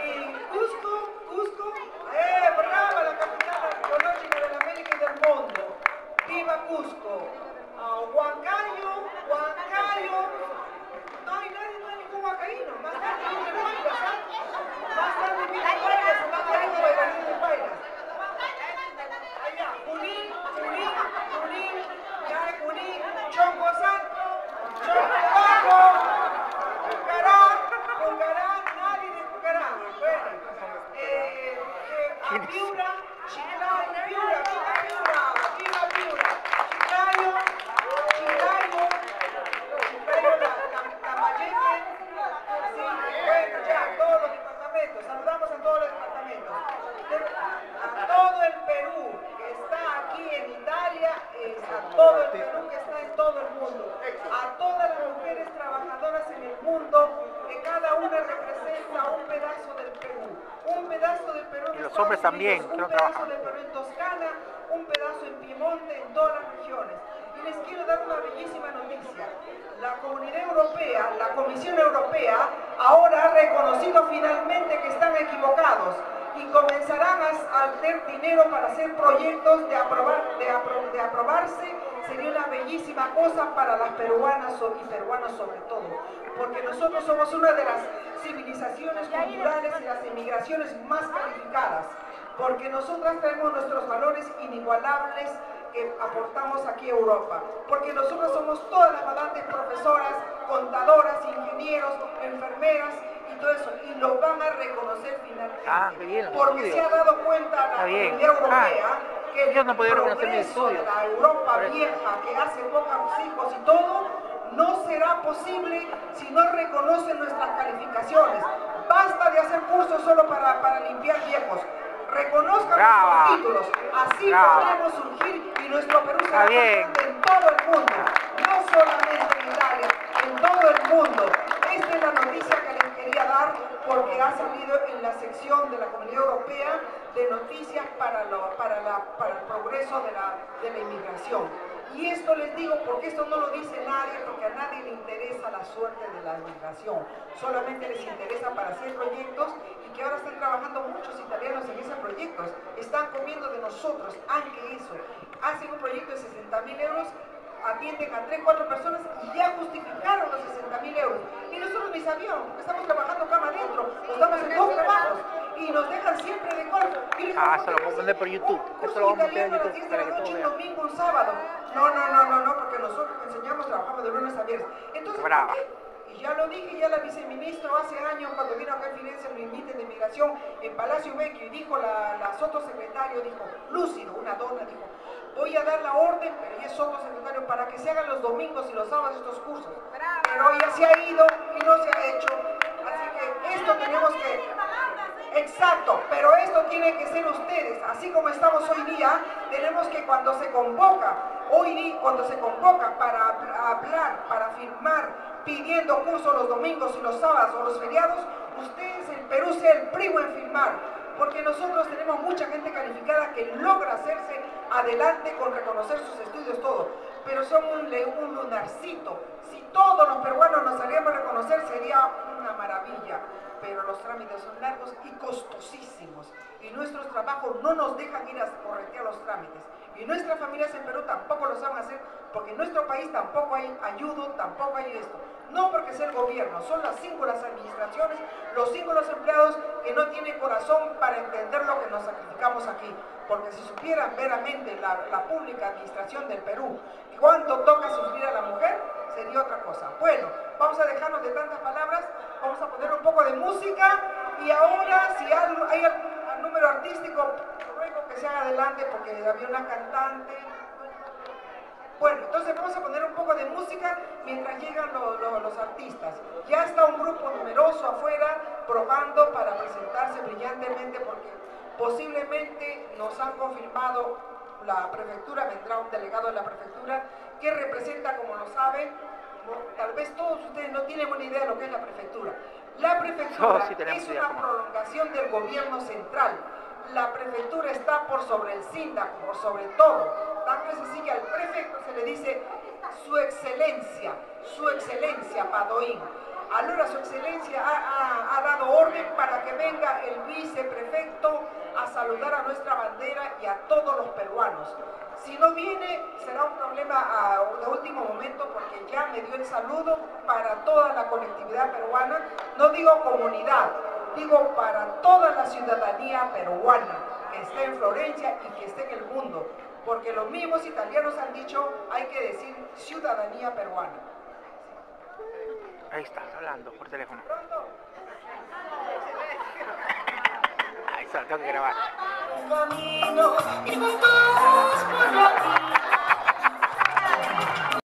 Y Cusco, brava la capital arqueológica de la América y del mundo. ¡Viva Cusco! Huancayo, no hay ningún huancaíno, más tarde viene Pairas, más tarde viene Pairas, más tarde bailarines de Pairas. Allá, Junín, Chongozán, Chocobaco, Pucará, nadie de Pucará. Bueno, a Piura, Chiclayo, viva Piura, Chiclayo, Lambayeque, sí, bueno, ya, todos los departamentos, saludamos a todos los departamentos, a todo el Perú que está aquí en Italia, a todo el Perú que está en todo el mundo, a todas las mujeres trabajadoras en el mundo, que cada una representa un pedazo del Perú, un pedazo del Perú en y los hombres también, un pedazo del Perú en Toscana, un pedazo en Piemonte, en todas las regiones. Y les quiero dar una bellísima noticia. La Comunidad Europea, la Comisión Europea, ahora ha reconocido finalmente que están equivocados y comenzarán a hacer dinero para hacer proyectos de aprobarse. Sería una bellísima cosa para las peruanas y peruanos sobre todo, porque nosotros somos una de las civilizaciones culturales y las emigraciones más calificadas, porque nosotras tenemos nuestros valores inigualables que aportamos aquí a Europa, porque nosotros somos todas las bastantes profesoras, contadoras, ingenieros, enfermeras y todo eso, y lo van a reconocer finalmente, porque se ha dado cuenta la Comunidad Europea que el progreso de la Europa vieja, que hace pocos hijos y todo, no será posible si no reconocen nuestras calificaciones. Basta de hacer cursos solo para limpiar viejos. Reconozcan nuestros títulos, así podremos surgir y nuestro Perú será grande en todo el mundo, no solamente en Italia, en todo el mundo. Esta es la noticia que les quería dar porque ha salido en la sección de la Comunidad Europea de noticias para el progreso de la inmigración. Y esto les digo porque esto no lo dice nadie, porque a nadie le interesa la suerte de la inmigración, solamente les interesa para hacer proyectos y que ahora están trabajando muchos italianos en esos proyectos, están comiendo de nosotros, aunque eso, hacen un proyecto de 60.000 euros, atienden a 3-4 personas y ya justificaron los 60.000 euros. Y nosotros ni sabíamos, porque estamos trabajando cama adentro, nos damos en 2 trabajos y nos dejan siempre de golpe. Se lo voy a poner por YouTube. Esto lo vamos a poner en YouTube para que todo vean. Un domingo, un sábado. No, porque nosotros que enseñamos trabajamos de lunes a viernes. Entonces, ¿por qué? Y ya lo dije, ya la viceministra hace años cuando vino acá en Firenze me inviten de inmigración en Palacio Vecchio y dijo la sotosecretario, dijo, lúcido, una dona, dijo, voy a dar la orden, pero ella es sotosecretario, para que se hagan los domingos y los sábados estos cursos. Pero ella se ha ido y no se ha hecho. Así que esto tenemos que... Exacto, pero esto tiene que ser ustedes, así como estamos hoy día, tenemos que cuando se convoca, para hablar, para firmar, pidiendo cursos los domingos y los sábados o los feriados, ustedes, el Perú, sea el primo en firmar, porque nosotros tenemos mucha gente calificada que logra hacerse adelante con reconocer sus estudios, todo, pero son un lunarcito. Si todos los peruanos nos salíamos a reconocer sería una maravilla, pero los trámites son largos y costosísimos y nuestros trabajos no nos dejan ir a corretear los trámites y nuestras familias en Perú tampoco lo saben hacer porque en nuestro país tampoco hay ayuda, tampoco hay esto, no porque sea el gobierno, son las 5 las administraciones, los 5 los empleados que no tienen corazón para entender lo que nos sacrificamos aquí, porque si supieran veramente la pública administración del Perú cuánto toca sufrir a la mujer, sería otra cosa. Bueno, vamos a dejarnos de tantas palabras, vamos a poner un poco de música y ahora si hay algún número artístico, ruego que se haga adelante porque había una cantante. Bueno, entonces vamos a poner un poco de música mientras llegan los artistas. Ya está un grupo numeroso afuera probando para presentarse brillantemente porque posiblemente nos han confirmado la prefectura, vendrá un delegado de la prefectura que representa, como lo saben, tal vez todos ustedes no tienen una idea de lo que es la prefectura. La prefectura es una prolongación del gobierno central. La prefectura está por sobre el síndaco, por sobre todo. Tanto es así que al prefecto se le dice su excelencia Padoín. Ahora su excelencia ha dado orden para que que venga el viceprefecto a saludar a nuestra bandera y a todos los peruanos. Si no viene, será un problema de último momento, porque ya me dio el saludo para toda la colectividad peruana. No digo comunidad, digo para toda la ciudadanía peruana que esté en Florencia y que esté en el mundo, porque los mismos italianos han dicho, hay que decir ciudadanía peruana. Ahí estás hablando por teléfono. ¿Pronto? Ahí está, tengo que grabar. Camino y juntos por la vida.